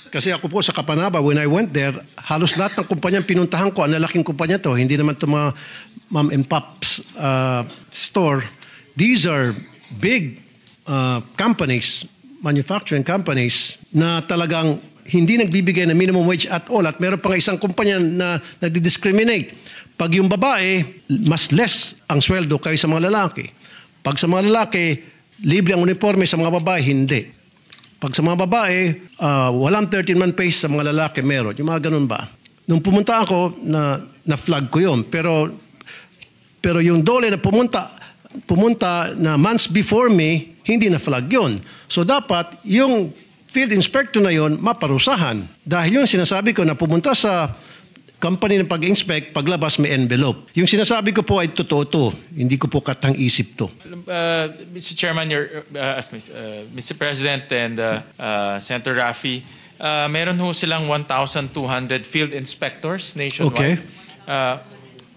Kasi ako po sa Kapanaba, when I went there, halos lahat ng kumpanyang pinuntahan ko, ang lalaking kumpanya to, hindi naman ito mga mom and pops store. These are big companies, manufacturing companies, na talagang hindi nagbibigay ng minimum wage at all. At meron pa nga isang kumpanya na nagdi-discriminate. Pag yung babae, mas less ang sweldo kaysa sa mga lalaki. Pag sa mga lalaki, libre ang uniforme, sa mga babae, hindi. Pag sa mga babae, walang 13-month pay, sa mga lalaki meron. Yung mga ganun ba? Nung pumunta ako, na-flag ko yun. Pero yung Dole na pumunta na months before me, hindi na-flag yun. So dapat, yung field inspector na yun, maparusahan. Dahil yung sinasabi ko na pumunta sa company ng pag-inspect, paglabas may envelope. Yung sinasabi ko po ay totoo to. Hindi ko po katang-isip to. Mr. Chairman, Mr. President and Senator Raffy, meron ho silang 1,200 field inspectors nationwide. Okay.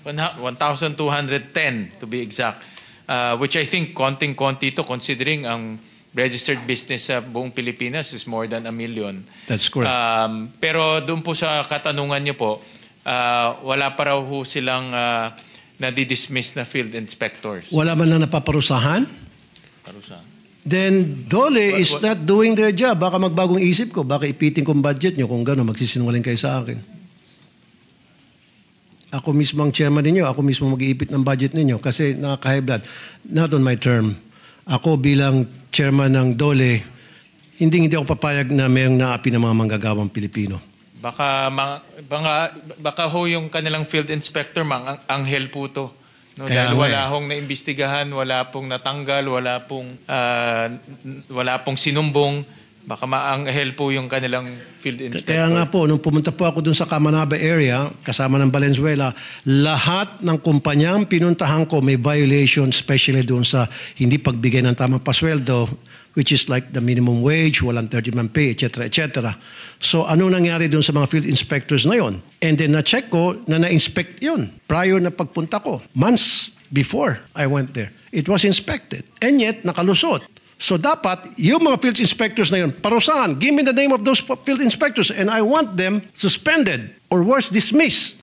1,210 to be exact. Which I think konting-konti to considering ang registered business sa buong Pilipinas is more than 1 million. That's correct. Pero doon po sa katanungan niyo po, wala pa raw ho silang nadi-dismiss na field inspectors. Wala man lang napaparusahan? Parusahan. Then Dole is not doing their job. Baka magbagong isip ko. Baka ipitin kong budget nyo. Kung gano'n, magsisinungaling kayo sa akin. Ako mismo ang chairman ninyo. Ako mismo mag-iipit ng budget ninyo. Kasi nakaka-high blood. Not on my term. Ako bilang chairman ng Dole, hindi ako papayag na mayroong naapi ng mga manggagawang Pilipino. Baka ho yung kanilang field inspector, anghel po to. No? Dahil wala hong naimbestigahan, wala pong natanggal, wala pong sinumbong. Baka maanghel po yung kanilang field inspector. Kaya nga po, nung pumunta po ako dun sa Kamanaba area, kasama ng Valenzuela, lahat ng kumpanyang pinuntahan ko may violation, especially dun sa hindi pagbigay ng tamang pasweldo, which is like the minimum wage, walang 30-month pay, etc., etc. So, ano nangyari dun sa mga field inspectors na yon? And then, na-check ko na na-inspect yun prior na pagpunta ko. Months before I went there. It was inspected. And yet, nakalusot. So, dapat, yung mga field inspectors na yun, parusahan. Give me the name of those field inspectors and I want them suspended or worse, dismissed.